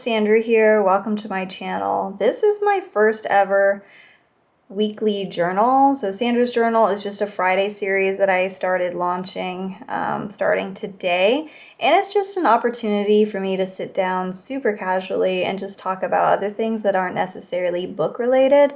Sandra here. Welcome to my channel. This is my first ever weekly journal. So Sandra's Journal is just a Friday series that I started launching starting today. And it's just an opportunity for me to sit down super casually and just talk about other things that aren't necessarily book related,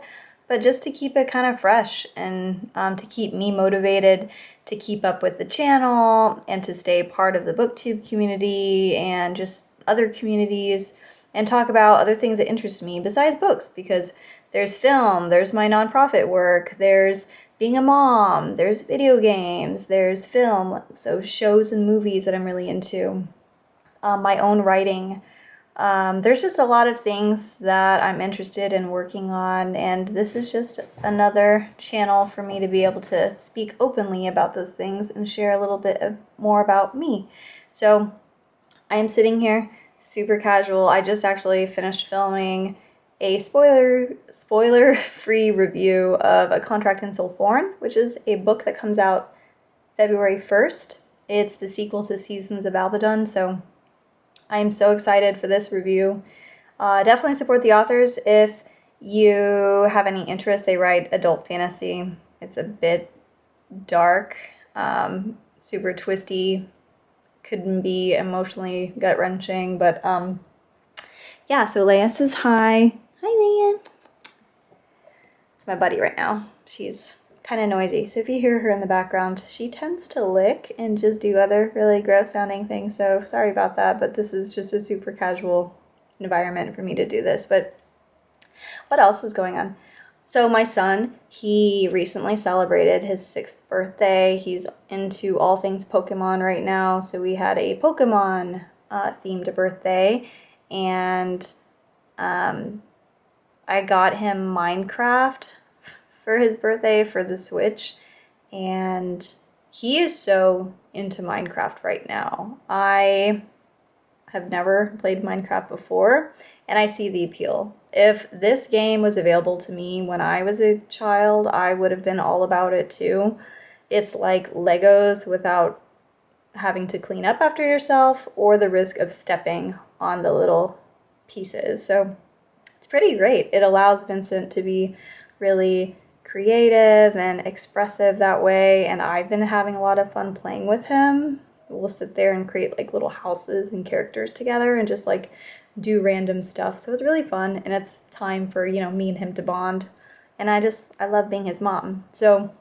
but just to keep it kind of fresh and to keep me motivated to keep up with the channel and to stay part of the booktube community and just other communities and talk about other things that interest me besides books, because there's film, there's my nonprofit work, there's being a mom, there's video games, there's film, so shows and movies that I'm really into, my own writing. There's just a lot of things that I'm interested in working on, and this is just another channel for me to be able to speak openly about those things and share a little bit more about me. So I am sitting here super casual. I just actually finished filming a spoiler-free review of A Contract in Solforn, which is a book that comes out February 1st. It's the sequel to Seasons of Alvedon, so I am so excited for this review. Definitely support the authors if you have any interest. They write adult fantasy. It's a bit dark, super twisty, couldn't be emotionally gut-wrenching, but yeah, so Leia says hi. Hi, Leia. It's my buddy right now. She's kind of noisy, so if you hear her in the background, she tends to lick and just do other really gross sounding things, so sorry about that, but this is just a super casual environment for me to do this. But what else is going on? So my son, he recently celebrated his 6th birthday. He's into all things Pokemon right now, so we had a Pokemon themed birthday, and I got him Minecraft for his birthday for the Switch, and he is so into Minecraft right now. I have never played Minecraft before, and I see the appeal. If this game was available to me when I was a child, I would have been all about it too. It's like Legos without having to clean up after yourself or the risk of stepping on the little pieces. So it's pretty great. It allows Vincent to be really creative and expressive that way, and I've been having a lot of fun playing with him. We'll sit there and create like little houses and characters together and just like do random stuff. So it's really fun, and it's time for, you know, me and him to bond. And I love being his mom. So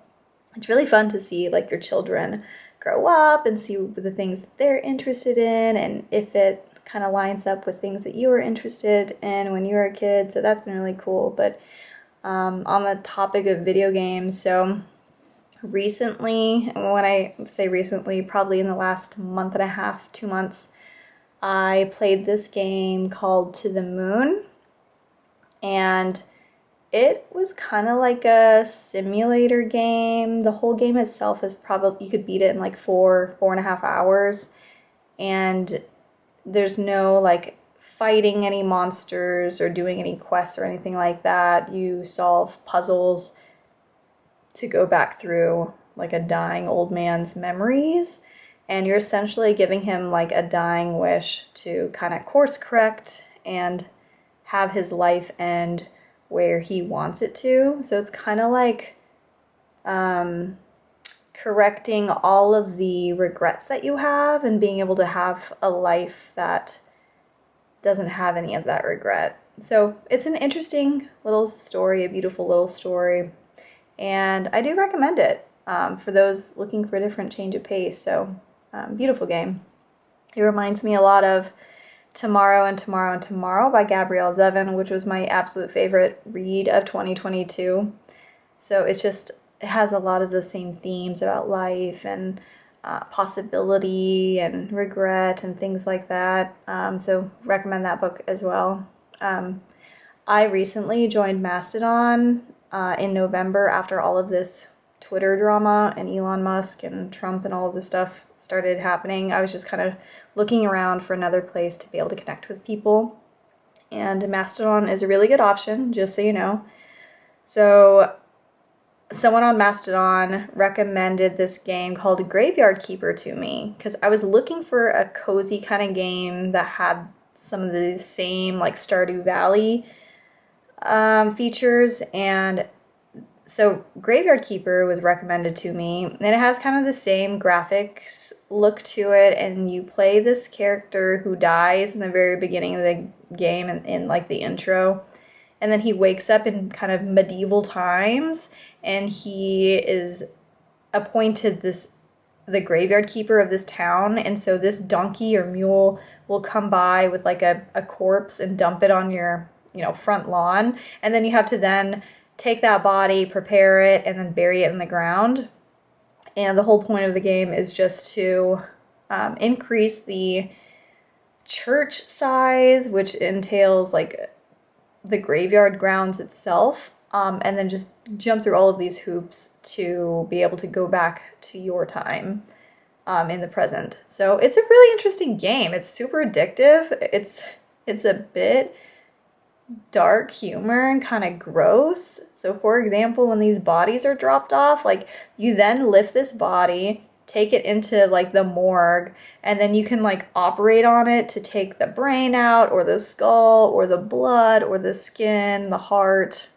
it's really fun to see like your children grow up and see the things that they're interested in, and if it kind of lines up with things that you were interested in when you were a kid. So that's been really cool. But on the topic of video games, so recently, and when I say recently, probably in the last month and a half, 2 months, I played this game called To the Moon, and it was kind of like a simulator game. The whole game itself is probably, you could beat it in like 4.5 hours, and there's no like fighting any monsters or doing any quests or anything like that. You solve puzzles to go back through like a dying old man's memories, and you're essentially giving him like a dying wish to kind of course correct and have his life end where he wants it to. So it's kind of like correcting all of the regrets that you have and being able to have a life that doesn't have any of that regret. So it's an interesting little story, a beautiful little story, and I do recommend it for those looking for a different change of pace. So beautiful game. It reminds me a lot of Tomorrow and Tomorrow and Tomorrow by Gabrielle Zevin, which was my absolute favorite read of 2022. So it has a lot of the same themes about life and possibility and regret and things like that. So recommend that book as well. I recently joined Mastodon in November after all of this Twitter drama and Elon Musk and Trump and all of this stuff started happening. I was just kind of looking around for another place to be able to connect with people, and Mastodon is a really good option, just so you know. So someone on Mastodon recommended this game called Graveyard Keeper to me because I was looking for a cozy kind of game that had some of the same like Stardew Valley features. And so Graveyard Keeper was recommended to me, and it has kind of the same graphics look to it, and you play this character who dies in the very beginning of the game in like the intro, and then he wakes up in kind of medieval times, and he is appointed the graveyard keeper of this town. And so this donkey or mule will come by with like a corpse and dump it on your, front lawn, and then you have to then take that body, prepare it, and then bury it in the ground. And the whole point of the game is just to increase the church size, which entails like the graveyard grounds itself, and then just jump through all of these hoops to be able to go back to your time in the present. So it's a really interesting game. It's super addictive. It's a bit dark humor and kind of gross. So for example, when these bodies are dropped off, like you then lift this body, take it into like the morgue, and then you can like operate on it to take the brain out or the skull or the blood or the skin, the heart.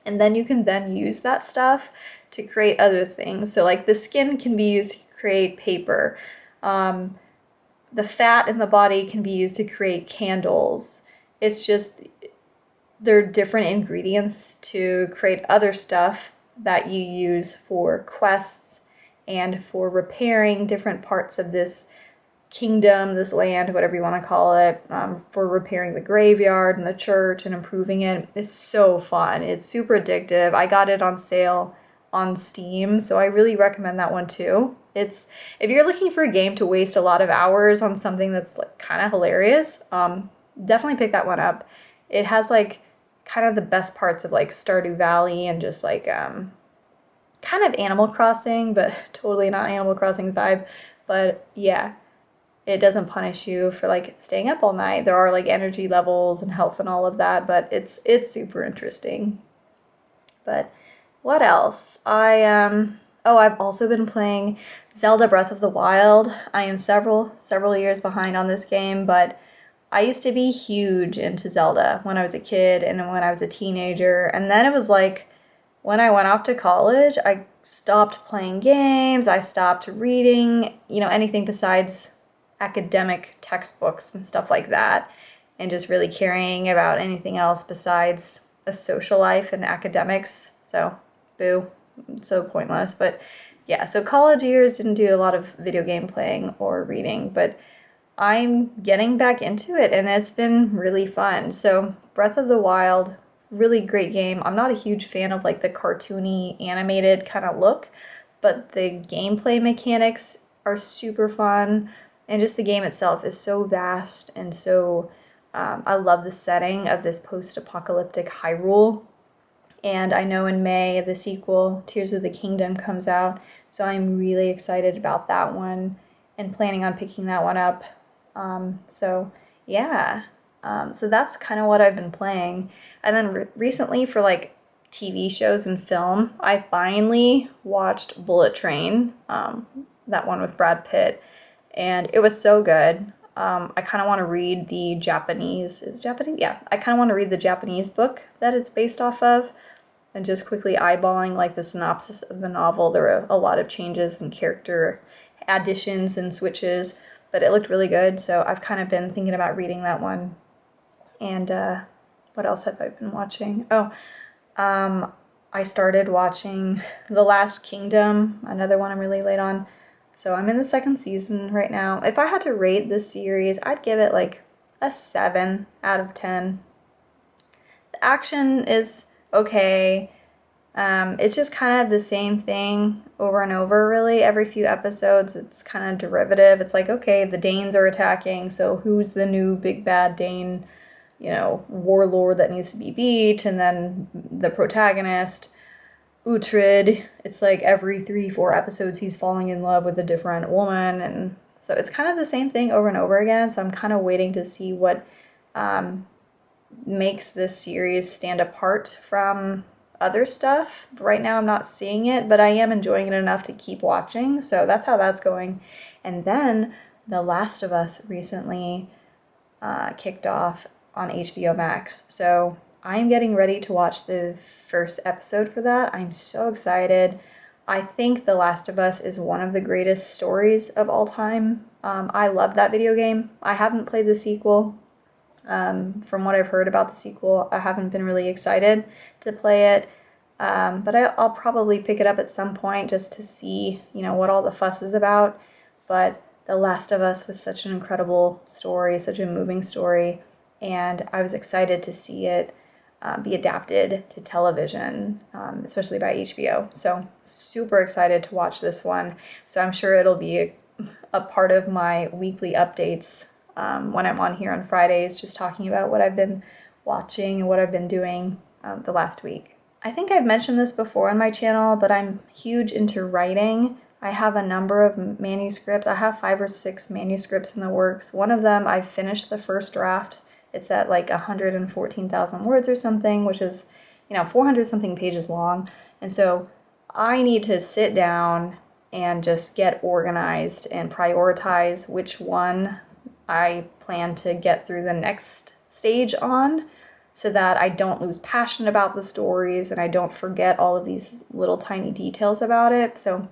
And then you can then use that stuff to create other things. So like the skin can be used to create paper. The fat in the body can be used to create candles. It's just, there are different ingredients to create other stuff that you use for quests and for repairing different parts of this kingdom, this land, whatever you want to call it, for repairing the graveyard and the church and improving it. It's so fun. It's super addictive. I got it on sale on Steam, so I really recommend that one too. If you're looking for a game to waste a lot of hours on something that's like kind of hilarious, definitely pick that one up. It has like kind of the best parts of like Stardew Valley and just like kind of Animal Crossing, but totally not Animal Crossing vibe. But yeah, it doesn't punish you for like staying up all night. There are like energy levels and health and all of that, but it's super interesting. But what else? I've also been playing Zelda Breath of the Wild. I am several years behind on this game, but I used to be huge into Zelda when I was a kid and when I was a teenager. And then it was like when I went off to college, I stopped playing games. I stopped reading, anything besides academic textbooks and stuff like that, and just really caring about anything else besides a social life and academics. So, boo. It's so pointless. But yeah, so college years didn't do a lot of video game playing or reading, but I'm getting back into it, and it's been really fun. So Breath of the Wild, really great game. I'm not a huge fan of like the cartoony animated kind of look, but the gameplay mechanics are super fun, and just the game itself is so vast and so I love the setting of this post-apocalyptic Hyrule. And I know in May the sequel Tears of the Kingdom comes out, so I'm really excited about that one and planning on picking that one up. So that's kind of what I've been playing. And then recently for like TV shows and film, I finally watched Bullet Train, that one with Brad Pitt, and it was so good. I kind of want to read the Japanese, Yeah, I kind of want to read the Japanese book that it's based off of, and just quickly eyeballing like the synopsis of the novel. There were a lot of changes and character additions and switches, but it looked really good, so I've kind of been thinking about reading that one. And what else have I been watching? I started watching The Last Kingdom, another one I'm really late on. So I'm in the second season right now. If I had to rate this series, I'd give it like a 7 out of 10. The action is okay. It's just kind of the same thing over and over, really. Every few episodes, it's kind of derivative. It's like, okay, the Danes are attacking, so who's the new big bad Dane, warlord that needs to be beat? And then the protagonist, Uhtred, it's like every 3-4 episodes he's falling in love with a different woman, and so it's kind of the same thing over and over again. So I'm kind of waiting to see what makes this series stand apart from other stuff. Right now I'm not seeing it, but I am enjoying it enough to keep watching, so that's how that's going. And then The Last of Us recently kicked off on HBO Max. So I'm getting ready to watch the first episode for that. I'm so excited. I think The Last of Us is one of the greatest stories of all time. I love that video game. I haven't played the sequel. From what I've heard about the sequel, I haven't been really excited to play it. But I'll probably pick it up at some point just to see, what all the fuss is about. But The Last of Us was such an incredible story, such a moving story, and I was excited to see it be adapted to television, especially by HBO. So super excited to watch this one. So I'm sure it'll be a part of my weekly updates when I'm on here on Fridays, just talking about what I've been watching and what I've been doing the last week. I think I've mentioned this before on my channel, but I'm huge into writing. I have a number of manuscripts. I have 5 or 6 manuscripts in the works. One of them, I've finished the first draft. It's at like 114,000 words or something, which is, 400 something pages long. And so I need to sit down and just get organized and prioritize which one I plan to get through the next stage on, so that I don't lose passion about the stories and I don't forget all of these little tiny details about it. So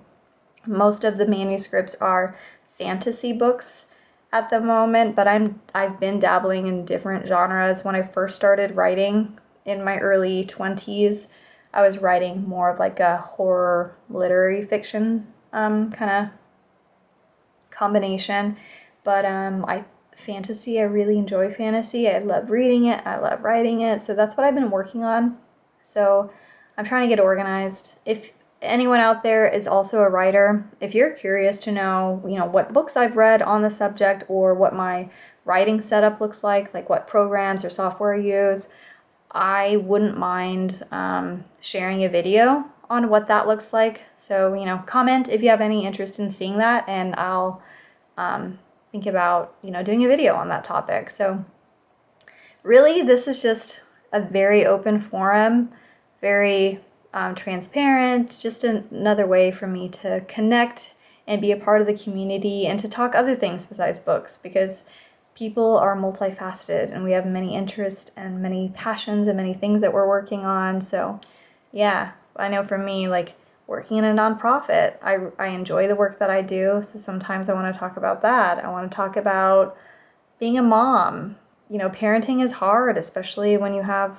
most of the manuscripts are fantasy books at the moment, but I've been dabbling in different genres. When I first started writing in my early 20s, I was writing more of like a horror literary fiction kind of combination. But fantasy, I really enjoy fantasy. I love reading it. I love writing it. So that's what I've been working on. So I'm trying to get organized. If anyone out there is also a writer, if you're curious to know, what books I've read on the subject or what my writing setup looks like what programs or software I use, I wouldn't mind sharing a video on what that looks like. So, comment if you have any interest in seeing that, and I'll think about, doing a video on that topic. So really, this is just a very open forum, very transparent, just another way for me to connect and be a part of the community and to talk other things besides books, because people are multifaceted and we have many interests and many passions and many things that we're working on. So yeah, I know for me, working in a nonprofit, I enjoy the work that I do. So sometimes I want to talk about that. I want to talk about being a mom. Parenting is hard, especially when you have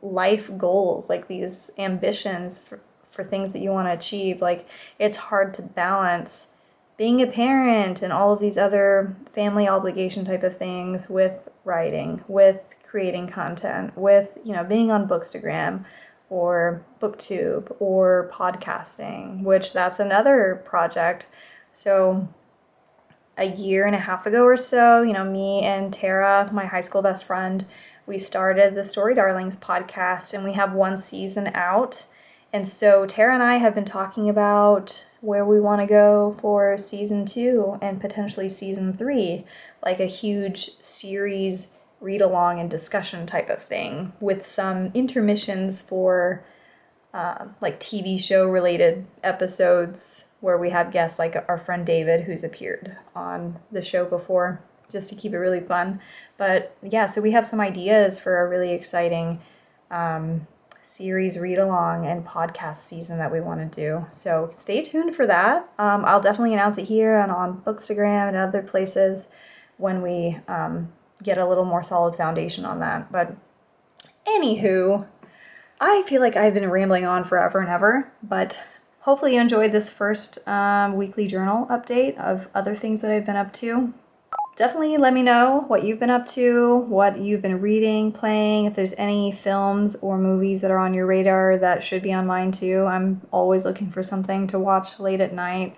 life goals, these ambitions for things that you want to achieve. It's hard to balance being a parent and all of these other family obligation type of things with writing, with creating content, with, being on Bookstagram or booktube or podcasting, which that's another project. So a year and a half ago or so, me and Tara, my high school best friend, we started the Story Darlings podcast, and we have 1 season out. And so Tara and I have been talking about where we want to go for season 2 and potentially season 3, like a huge series read along and discussion type of thing with some intermissions for TV show related episodes where we have guests like our friend David, who's appeared on the show before, just to keep it really fun. But yeah, so we have some ideas for a really exciting series read along and podcast season that we want to do. So stay tuned for that. I'll definitely announce it here and on Bookstagram and other places when we get a little more solid foundation on that. But anywho, I feel like I've been rambling on forever and ever, but hopefully you enjoyed this first weekly journal update of other things that I've been up to. Definitely let me know what you've been up to, what you've been reading, playing, if there's any films or movies that are on your radar that should be on mine too. I'm always looking for something to watch late at night.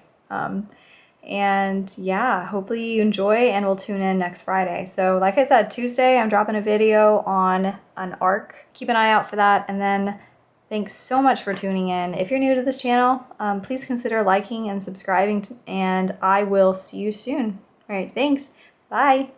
And yeah, hopefully you enjoy, and we'll tune in next Friday. So like I said, Tuesday, I'm dropping a video on an arc. Keep an eye out for that. And then thanks so much for tuning in. If you're new to this channel, please consider liking and subscribing, and I will see you soon. All right, thanks. Bye.